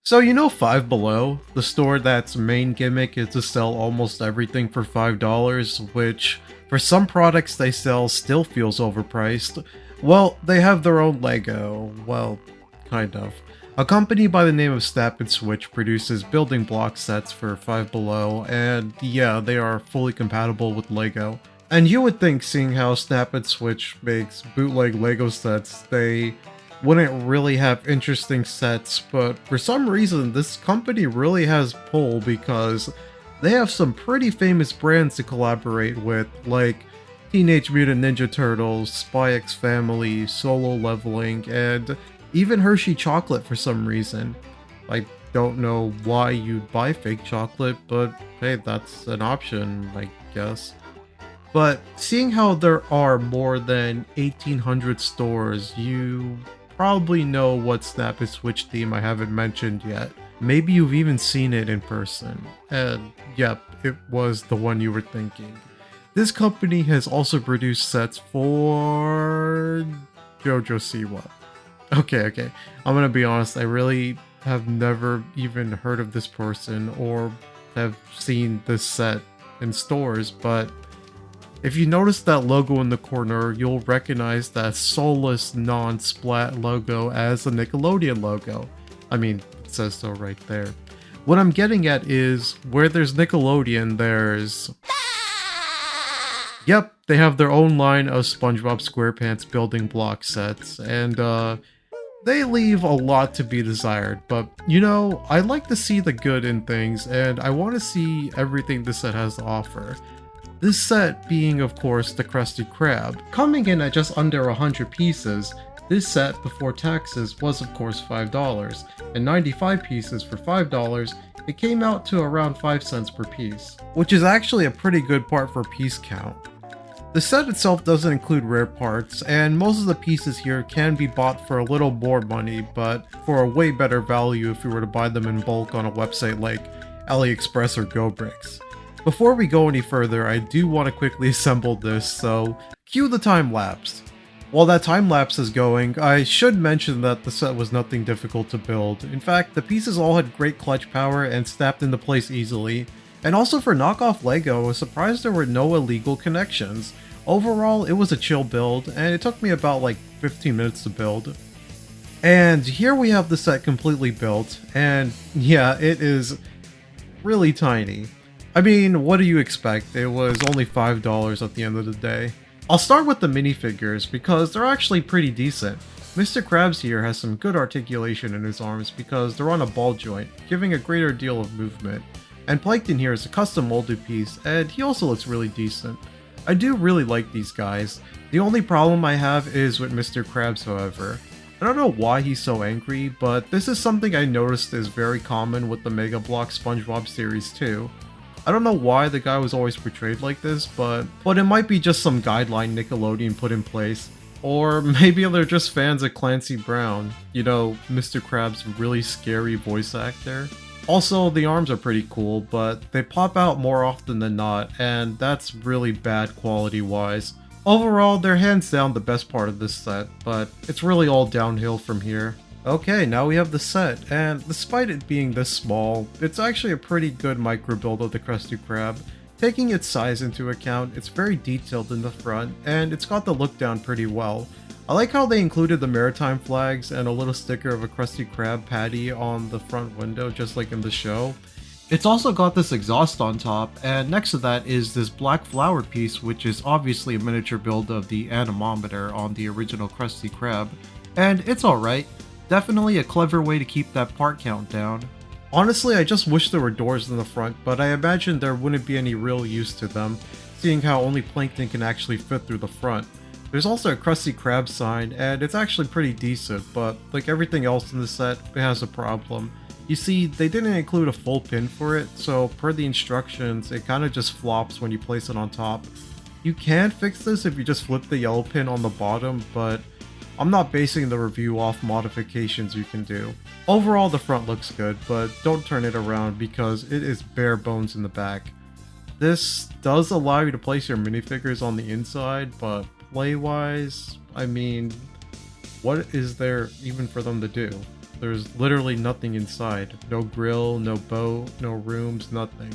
So you know Five Below, the store that's main gimmick is to sell almost everything for $5, which for some products they sell still feels overpriced. Well, they have their own Lego, well, kind of. A company by the name of Snap and Switch produces building block sets for Five Below, and yeah, they are fully compatible with Lego. And you would think, seeing how Snap and Switch makes bootleg Lego sets, they wouldn't really have interesting sets, but for some reason this company really has pull because they have some pretty famous brands to collaborate with, like Teenage Mutant Ninja Turtles, Spy X Family, Solo Leveling, and even Hershey Chocolate for some reason. I don't know why you'd buy fake chocolate, but hey, that's an option, I guess. But seeing how there are more than 1,800 stores, you probably know what Snap and Switch theme I haven't mentioned yet. Maybe you've even seen it in person. And yep, it was the one you were thinking. This company has also produced sets for JoJo Siwa. Okay, I'm gonna be honest, I really have never even heard of this person or have seen this set in stores, but if you notice that logo in the corner, you'll recognize that soulless non-splat logo as the Nickelodeon logo. I mean, it says so right there. What I'm getting at is, where there's Nickelodeon, there's... Yep, they have their own line of SpongeBob SquarePants building block sets, and they leave a lot to be desired, but you know, I like to see the good in things, and I want to see everything this set has to offer. This set being, of course, the Krusty Krab. Coming in at just under 100 pieces, this set before taxes was of course $5, and 95 pieces for $5, it came out to around 5 cents per piece, which is actually a pretty good part for piece count. The set itself doesn't include rare parts, and most of the pieces here can be bought for a little more money, but for a way better value if you were to buy them in bulk on a website like AliExpress or GoBricks. Before we go any further, I do want to quickly assemble this, so cue the time lapse. While that time lapse is going, I should mention that the set was nothing difficult to build. In fact, the pieces all had great clutch power and snapped into place easily. And also for knockoff Lego, I was surprised there were no illegal connections. Overall, it was a chill build, and it took me about like 15 minutes to build. And here we have the set completely built, and yeah, it is really tiny. I mean, what do you expect? It was only $5 at the end of the day. I'll start with the minifigures because they're actually pretty decent. Mr. Krabs here has some good articulation in his arms because they're on a ball joint, giving a greater deal of movement. And Plankton here is a custom molded piece, and he also looks really decent. I do really like these guys. The only problem I have is with Mr. Krabs, however. I don't know why he's so angry, but this is something I noticed is very common with the Mega Block SpongeBob series too. I don't know why the guy was always portrayed like this, but it might be just some guideline Nickelodeon put in place. Or maybe they're just fans of Clancy Brown, you know, Mr. Krabs' really scary voice actor. Also, the arms are pretty cool, but they pop out more often than not, and that's really bad quality-wise. Overall, they're hands down the best part of this set, but it's really all downhill from here. Okay, now we have the set, and despite it being this small, it's actually a pretty good micro build of the Krusty Krab. Taking its size into account, it's very detailed in the front, and it's got the look down pretty well. I like how they included the maritime flags and a little sticker of a Krusty Krab patty on the front window, just like in the show. It's also got this exhaust on top, and next to that is this black flower piece, which is obviously a miniature build of the anemometer on the original Krusty Krab. And it's alright. Definitely a clever way to keep that part count down. Honestly, I just wish there were doors in the front, but I imagine there wouldn't be any real use to them, seeing how only Plankton can actually fit through the front. There's also a Krusty Krab sign, and it's actually pretty decent, but like everything else in the set, it has a problem. You see, they didn't include a full pin for it, so per the instructions, it kinda just flops when you place it on top. You can fix this if you just flip the yellow pin on the bottom, but I'm not basing the review off modifications you can do. Overall, the front looks good, but don't turn it around because it is bare bones in the back. This does allow you to place your minifigures on the inside, but play-wise, I mean, what is there even for them to do? There's literally nothing inside. No grill, no boat, no rooms, nothing.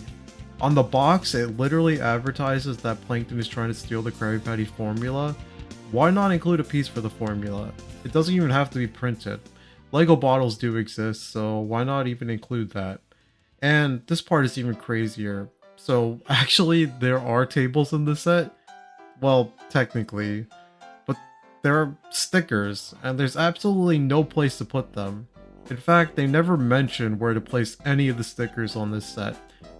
On the box, it literally advertises that Plankton is trying to steal the Krabby Patty formula. Why not include a piece for the formula? It doesn't even have to be printed. Lego bottles do exist, so why not even include that? And this part is even crazier. So actually, there are tables in the set. Well, technically. But there are stickers, and there's absolutely no place to put them. In fact, they never mention where to place any of the stickers on this set.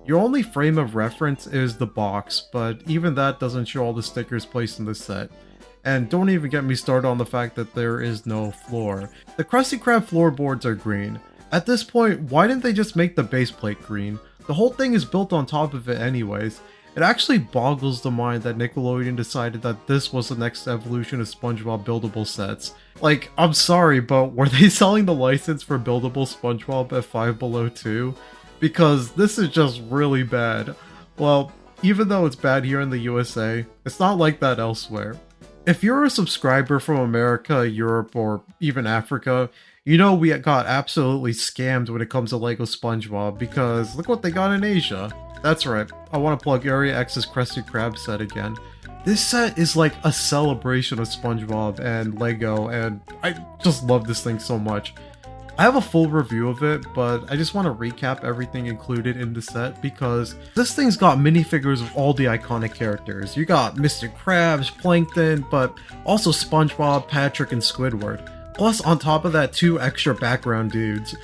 Your only frame of reference is the box, but even that doesn't show all the stickers placed in the set. And don't even get me started on the fact that there is no floor. The Krusty Krab floorboards are green. At this point, why didn't they just make the base plate green? The whole thing is built on top of it anyways. It actually boggles the mind that Nickelodeon decided that this was the next evolution of SpongeBob buildable sets. Like, I'm sorry, but were they selling the license for buildable SpongeBob at Five Below too? Because this is just really bad. Well, even though it's bad here in the USA, it's not like that elsewhere. If you're a subscriber from America, Europe, or even Africa, you know we got absolutely scammed when it comes to Lego SpongeBob, because look what they got in Asia. That's right, I want to plug AREA-X's Krusty Krab set again. This set is like a celebration of SpongeBob and Lego, and I just love this thing so much. I have a full review of it, but I just want to recap everything included in the set because this thing's got minifigures of all the iconic characters. You got Mr. Krabs, Plankton, but also SpongeBob, Patrick, and Squidward. Plus, on top of that, 2 extra background dudes.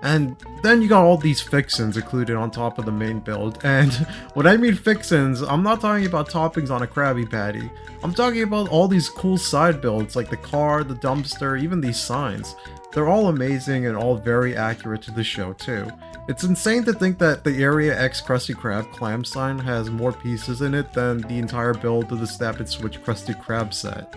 And then you got all these fixins included on top of the main build. And when I mean fixins, I'm not talking about toppings on a Krabby Patty. I'm talking about all these cool side builds like the car, the dumpster, even these signs. They're all amazing and all very accurate to the show too. It's insane to think that the AREA-X Krusty Krab clam sign has more pieces in it than the entire build of the Snap and Switch Krusty Krab set.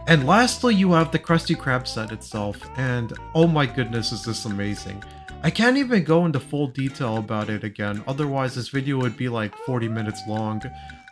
And lastly, you have the Krusty Krab set itself, and oh my goodness is this amazing. I can't even go into full detail about it again, otherwise this video would be like 40 minutes long.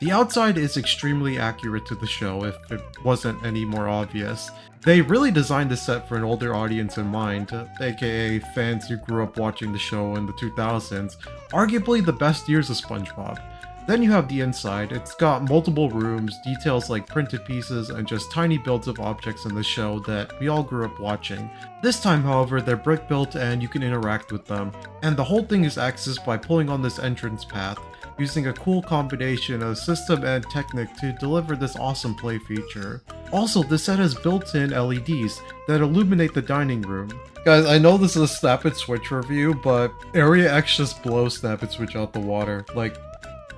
The outside is extremely accurate to the show if it wasn't any more obvious. They really designed this set for an older audience in mind, aka fans who grew up watching the show in the 2000s, arguably the best years of SpongeBob. Then you have the inside. It's got multiple rooms, details like printed pieces, and just tiny builds of objects in the show that we all grew up watching. This time, however, they're brick built and you can interact with them. And the whole thing is accessed by pulling on this entrance path, using a cool combination of system and technic to deliver this awesome play feature. Also, this set has built-in LEDs that illuminate the dining room. Guys, I know this is a Snap and Switch review, but AREA-X just blows Snap and Switch out the water. Like,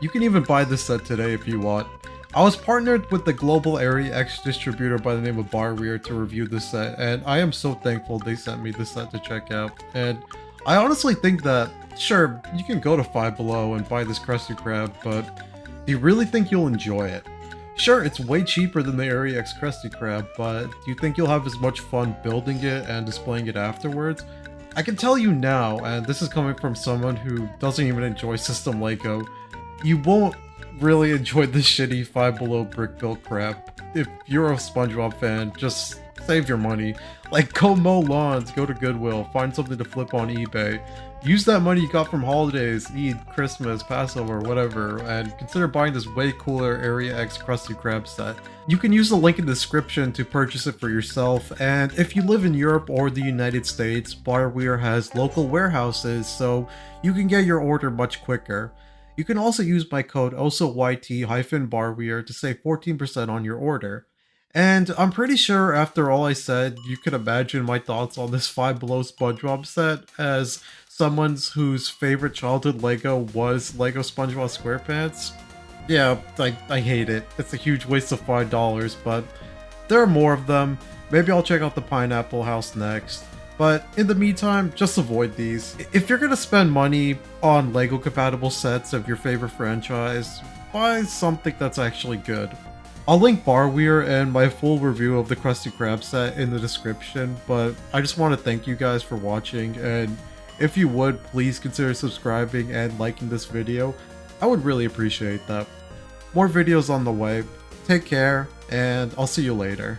you can even buy this set today if you want. I was partnered with the global AREA-X distributor by the name of Barweer to review this set, and I am so thankful they sent me this set to check out. And I honestly think that, sure, you can go to Five Below and buy this Krusty Krab, but do you really think you'll enjoy it? Sure, it's way cheaper than the AREA-X Krusty Krab, but do you think you'll have as much fun building it and displaying it afterwards? I can tell you now, and this is coming from someone who doesn't even enjoy system Lego, you won't really enjoy this shitty Five Below brick built crap. If you're a SpongeBob fan, just save your money. Like, go mow lawns, go to Goodwill, find something to flip on eBay. Use that money you got from holidays, Eid, Christmas, Passover, whatever, and consider buying this way cooler AREA-X Krusty Krab set. You can use the link in the description to purchase it for yourself, and if you live in Europe or the United States, Barweer has local warehouses, so you can get your order much quicker. You can also use my code OSSOYT-Barweer to save 14% on your order. And I'm pretty sure after all I said, you can imagine my thoughts on this Five Below SpongeBob set as someone whose favorite childhood Lego was Lego SpongeBob SquarePants. Yeah, I hate it. It's a huge waste of $5, but there are more of them. Maybe I'll check out the Pineapple House next. But in the meantime, just avoid these. If you're gonna spend money on Lego compatible sets of your favorite franchise, buy something that's actually good. I'll link Barweer and my full review of the Krusty Krab set in the description, but I just want to thank you guys for watching, and if you would, please consider subscribing and liking this video. I would really appreciate that. More videos on the way. Take care, and I'll see you later.